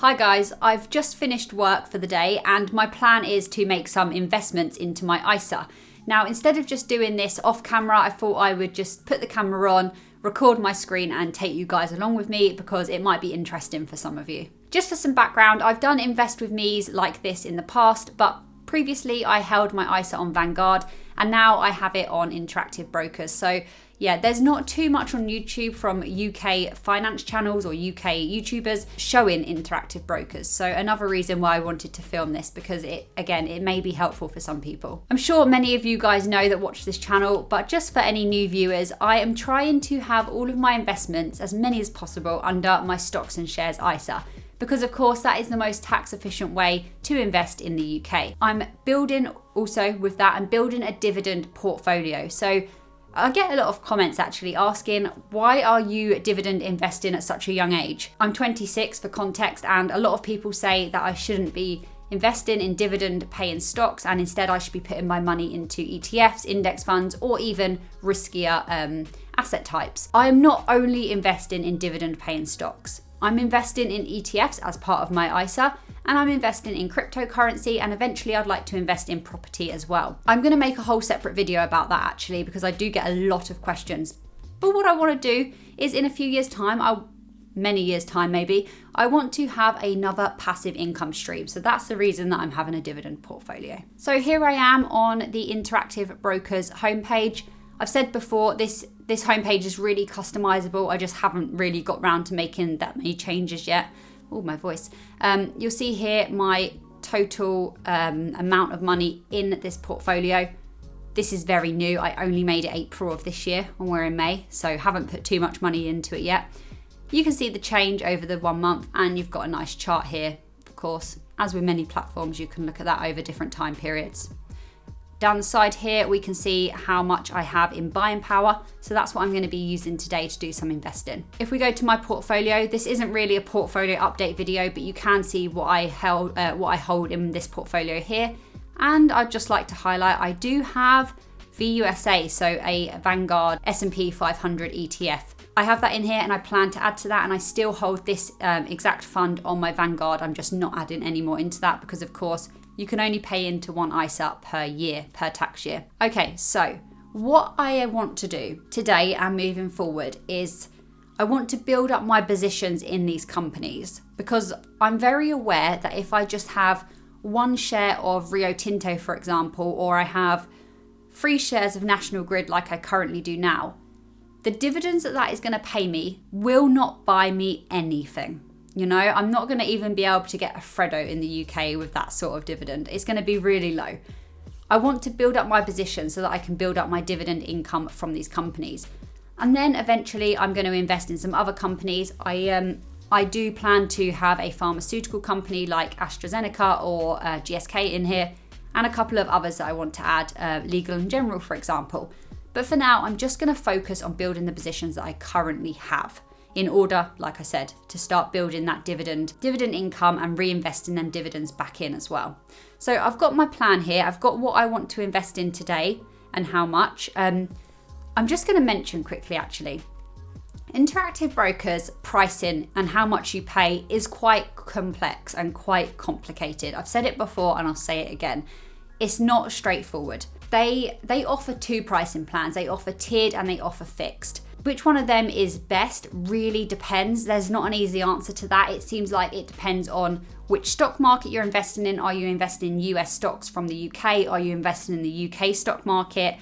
Hi guys, I've just finished work for the day and my plan is to make some investments into my ISA. Now, instead of just doing this off camera, I thought I would just put the camera on, record my screen and take you guys along with me because it might be interesting for some of you. Just for some background, I've done Invest With Me's like this in the past, but previously I held my ISA on Vanguard and now I have it on Interactive Brokers. So yeah, there's not too much on YouTube from UK finance channels or UK YouTubers showing Interactive Brokers. So another reason why I wanted to film this, because it may be helpful for some people. I'm sure many of you guys know that watch this channel, but just for any new viewers, I am trying to have all of my investments, as many as possible, under my stocks and shares ISA. Because of course that is the most tax efficient way to invest in the UK. I'm building also with that, I'm building a dividend portfolio. So I get a lot of comments actually asking, why are you dividend investing at such a young age? I'm 26 for context, and a lot of people say that I shouldn't be investing in dividend paying stocks and instead I should be putting my money into ETFs, index funds, or even riskier asset types. I am not only investing in dividend paying stocks. I'm investing in ETFs as part of my ISA, and I'm investing in cryptocurrency, and eventually I'd like to invest in property as well. I'm going to make a whole separate video about that actually, because I do get a lot of questions. But what I want to do is in a few years time, many years time maybe, I want to have another passive income stream. So that's the reason that I'm having a dividend portfolio. So here I am on the Interactive Brokers homepage. I've said before, this homepage is really customizable. I just haven't really got round to making that many changes yet. Oh, my voice. You'll see here my total amount of money in this portfolio. This is very new. I only made it April of this year and we're in May, so haven't put too much money into it yet. You can see the change over the 1 month, and you've got a nice chart here. Of course, as with many platforms, you can look at that over different time periods. Down the side here, we can see how much I have in buying power. So that's what I'm going to be using today to do some investing. If we go to my portfolio, this isn't really a portfolio update video, but you can see what I hold in this portfolio here. And I'd just like to highlight, I do have VUSA, so a Vanguard S&P 500 ETF. I have that in here and I plan to add to that, and I still hold this exact fund on my Vanguard. I'm just not adding any more into that because of course, you can only pay into one ISA per year, per tax year. Okay, so what I want to do today and moving forward is I want to build up my positions in these companies, because I'm very aware that if I just have one share of Rio Tinto, for example, or I have 3 shares of National Grid like I currently do now, the dividends that is going to pay me will not buy me anything. You know, I'm not going to even be able to get a Freddo in the UK with that sort of dividend. It's going to be really low. I want to build up my position so that I can build up my dividend income from these companies. And then eventually I'm going to invest in some other companies. I do plan to have a pharmaceutical company like AstraZeneca or GSK in here, and a couple of others that I want to add, Legal and General, for example. But for now, I'm just going to focus on building the positions that I currently have, in order, like I said, to start building that dividend income and reinvesting them dividends back in as well. So I've got my plan here. I've got what I want to invest in today and how much. I'm just going to mention quickly actually, Interactive Brokers pricing and how much you pay is quite complex and quite complicated. I've said it before and I'll say it again. It's not straightforward. They offer 2 pricing plans. They offer tiered and they offer fixed. Which one of them is best really depends. There's not an easy answer to that. It seems like it depends on which stock market you're investing in. Are you investing in US stocks from the UK? Are you investing in the UK stock market?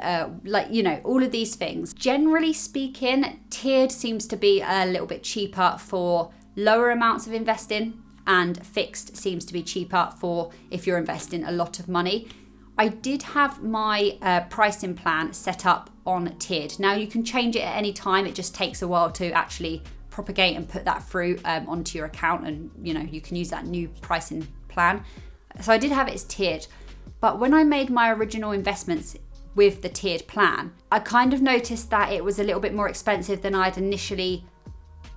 All of these things. Generally speaking, tiered seems to be a little bit cheaper for lower amounts of investing, and fixed seems to be cheaper for if you're investing a lot of money. I did have my pricing plan set up on tiered. Now you can change it at any time. It just takes a while to actually propagate and put that through onto your account, and you can use that new pricing plan. So I did have it as tiered, but when I made my original investments with the tiered plan, I kind of noticed that it was a little bit more expensive than I'd initially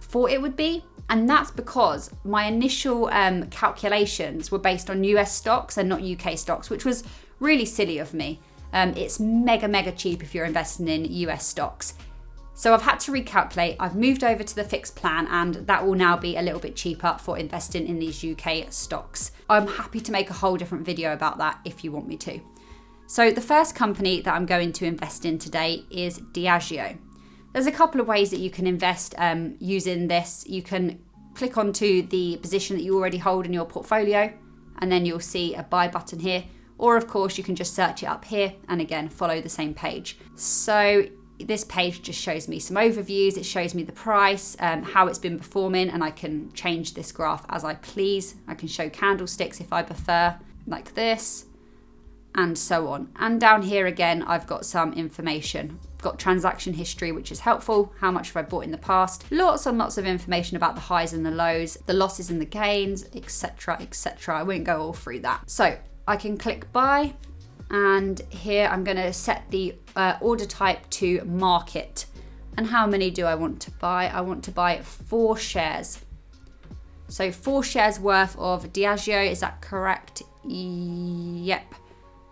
thought it would be. And that's because my initial calculations were based on US stocks and not UK stocks, which was really silly of me. It's mega cheap if you're investing in US stocks. So I've had to recalculate. I've moved over to the fixed plan, and that will now be a little bit cheaper for investing in these UK stocks. I'm happy to make a whole different video about that if you want me to. So the first company that I'm going to invest in today is Diageo. There's a couple of ways that you can invest using this. You can click onto the position that you already hold in your portfolio, and then you'll see a buy button here. Or of course, you can just search it up here and again, follow the same page. So this page just shows me some overviews. It shows me the price, how it's been performing, and I can change this graph as I please. I can show candlesticks if I prefer, like this, and so on. And down here again, I've got some information. Got transaction history, which is helpful. How much have I bought in the past? Lots and lots of information about the highs and the lows, the losses and the gains, etc, etc. I won't go all through that. So I can click buy, and here I'm going to set the order type to market. And how many do I want to buy? I want to buy 4 shares. So 4 shares worth of Diageo, is that correct? Yep.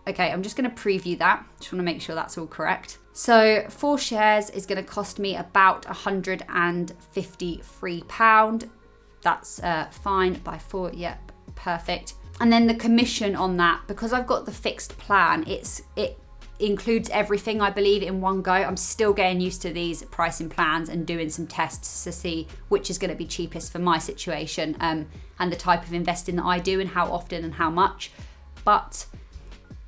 Okay, I'm just going to preview that. Just want to make sure that's all correct. So 4 shares is going to cost me about £153. That's fine by 4. Yep, perfect. And then the commission on that, because I've got the fixed plan, it includes everything, I believe, in one go. I'm still getting used to these pricing plans and doing some tests to see which is going to be cheapest for my situation, and the type of investing that I do and how often and how much. But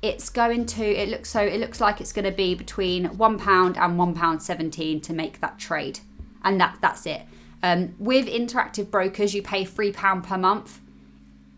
it's going to, it looks like it's going to be between £1 and £1.17 to make that trade. And that's it. With interactive brokers, you pay £3 per month.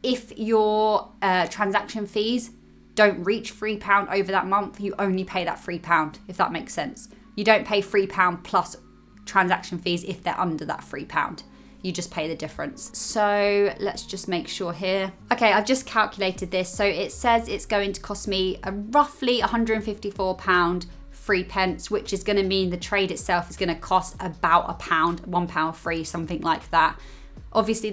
If your transaction fees don't reach £3 over that month, you only pay that £3, if that makes sense. You don't pay £3 plus transaction fees if they're under that £3. You just pay the difference. So let's just make sure here. Okay, I've just calculated this. So it says it's going to cost me roughly £154 3 pence, which is going to mean the trade itself is going to cost about £1 free, something like that. Obviously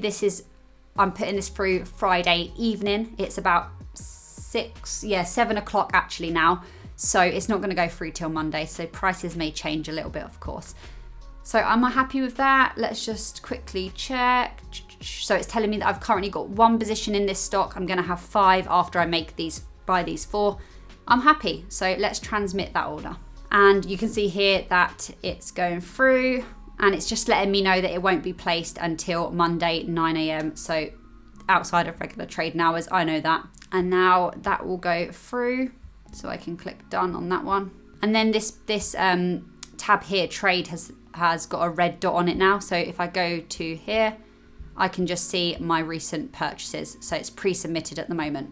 I'm putting this through Friday evening. It's about 7 o'clock actually now. So it's not going to go through till Monday. So prices may change a little bit, of course. So am I happy with that? Let's just quickly check. So it's telling me that I've currently got 1 position in this stock. I'm going to have 5 after I buy these 4. I'm happy. So let's transmit that order. And you can see here that it's going through, and it's just letting me know that it won't be placed until Monday 9 a.m. So outside of regular trading hours, I know that. And now that will go through. So I can click done on that one. And then this tab here, trade, has got a red dot on it now. So if I go to here, I can just see my recent purchases. So it's pre-submitted at the moment.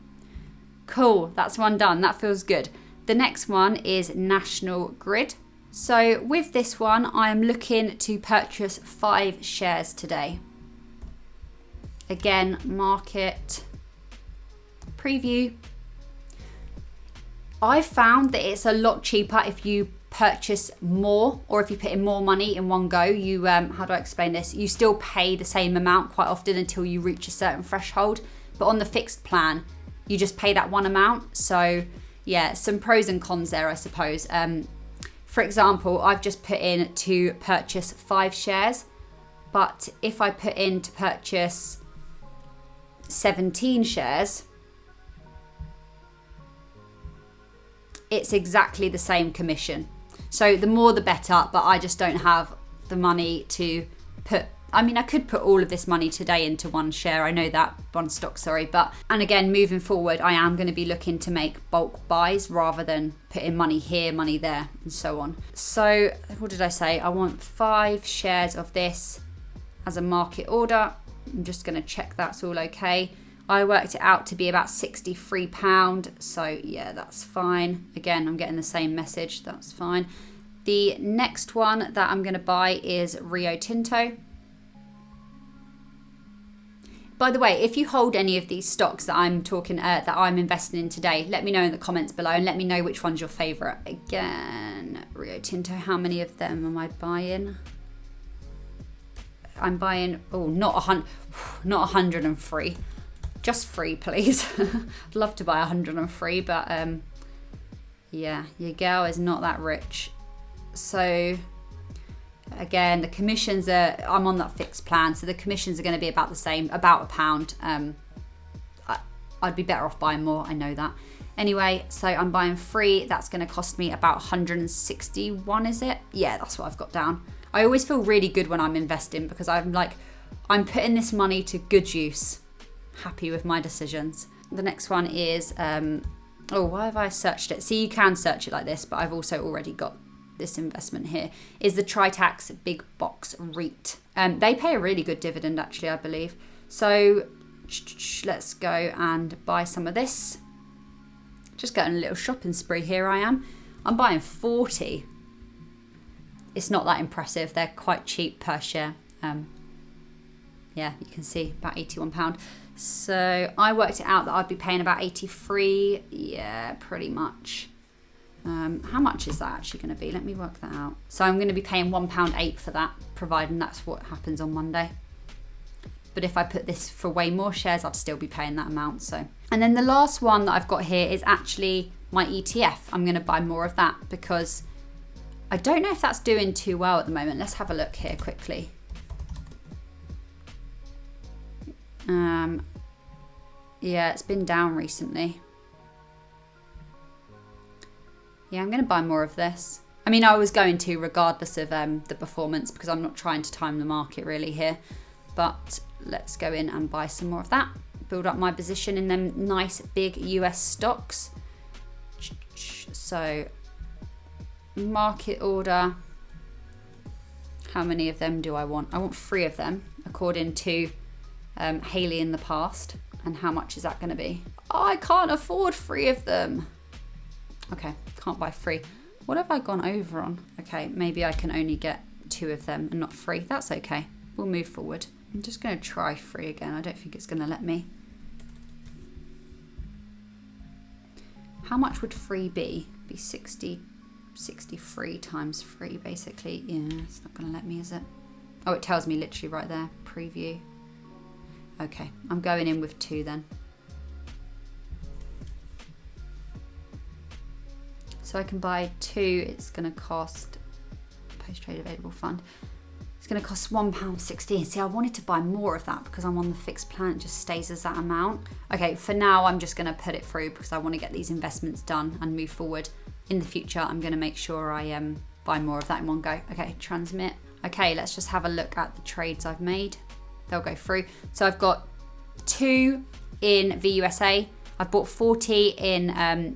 Cool, that's one done. That feels good. The next one is National Grid. So with this one, I am looking to purchase 5 shares today. Again, market, preview. I found that it's a lot cheaper if you purchase more, or if you put in more money in one go. You how do I explain this? You still pay the same amount quite often until you reach a certain threshold, but on the fixed plan you just pay that one amount. So yeah, some pros and cons there, I suppose. For example, I've just put in to purchase 5 shares, but if I put in to purchase 17 shares, it's exactly the same commission. So the more the better, but I just don't have the money to put, I mean, I could put all of this money today into one share. I know that, one stock, sorry. And again, moving forward, I am going to be looking to make bulk buys rather than putting money here, money there, and so on. So what did I say? I want 5 shares of this as a market order. I'm just going to check that's all okay. I worked it out to be about £63. So yeah, that's fine. Again, I'm getting the same message. That's fine. The next one that I'm going to buy is Rio Tinto. By the way, if you hold any of these stocks that I'm investing in today, let me know in the comments below and let me know which one's your favourite. Again, Rio Tinto, how many of them am I buying? I'm buying, not 103. Just 3, please. I'd love to buy 103, but yeah, your girl is not that rich. So Again, the commissions I'm on that fixed plan, so the commissions are going to be about the same, about £1. I'd be better off buying more, I know that. Anyway, so I'm buying 3. That's going to cost me about 161, is it? Yeah, that's what I've got down. I always feel really good when I'm investing because I'm putting this money to good use. Happy with my decisions. The next one is, why have I searched it? See, you can search it like this, but I've also already got this investment here, is the Tritax Big Box REIT. They pay a really good dividend, actually, I believe. So let's go and buy some of this. Just getting a little shopping spree here I am. I'm buying 40. It's not that impressive. They're quite cheap per share. Yeah, you can see about £81. So I worked it out that I'd be paying about 83. Yeah, pretty much. How much is that actually going to be? Let me work that out. So I'm going to be paying £1.08 for that, providing that's what happens on Monday. But if I put this for way more shares, I'd still be paying that amount. So, and then the last one that I've got here is actually my ETF. I'm going to buy more of that because I don't know if that's doing too well at the moment. Let's have a look here quickly. Yeah, it's been down recently. Yeah, I'm going to buy more of this. I mean, I was going to regardless of the performance because I'm not trying to time the market really here. But let's go in and buy some more of that. Build up my position in them nice big US stocks. So, market order. How many of them do I want? I want 3 of them according to Hayley in the past. And how much is that going to be? Oh, I can't afford 3 of them. Okay, can't buy 3. What have I gone over on? Okay, maybe I can only get 2 of them and not 3. That's okay. We'll move forward. I'm just going to try 3 again. I don't think it's going to let me. How much would 3 be? Be 63 times 3 basically. Yeah, it's not going to let me, is it? Oh, it tells me literally right there. Preview. Okay, I'm going in with 2 then. So I can buy 2. It's going to cost, post-trade available fund. It's going to cost £1.16. See, I wanted to buy more of that because I'm on the fixed plan. It just stays as that amount. Okay, for now, I'm just going to put it through because I want to get these investments done and move forward. In the future, I'm going to make sure I buy more of that in one go. Okay, transmit. Okay, let's just have a look at the trades I've made. They'll go through. So I've got 2 in VUSA. I've bought 40 in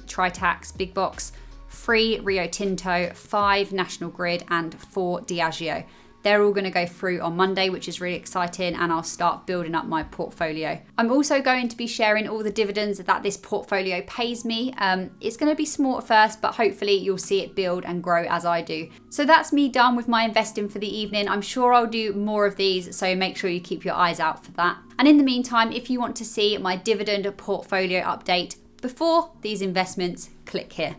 Tritax Big Box, 3 Rio Tinto, 5 National Grid, and 4 Diageo. They're all going to go through on Monday, which is really exciting, and I'll start building up my portfolio. I'm also going to be sharing all the dividends that this portfolio pays me. It's going to be small at first, but hopefully you'll see it build and grow as I do. So that's me done with my investing for the evening. I'm sure I'll do more of these, so make sure you keep your eyes out for that. And in the meantime, if you want to see my dividend portfolio update before these investments, click here.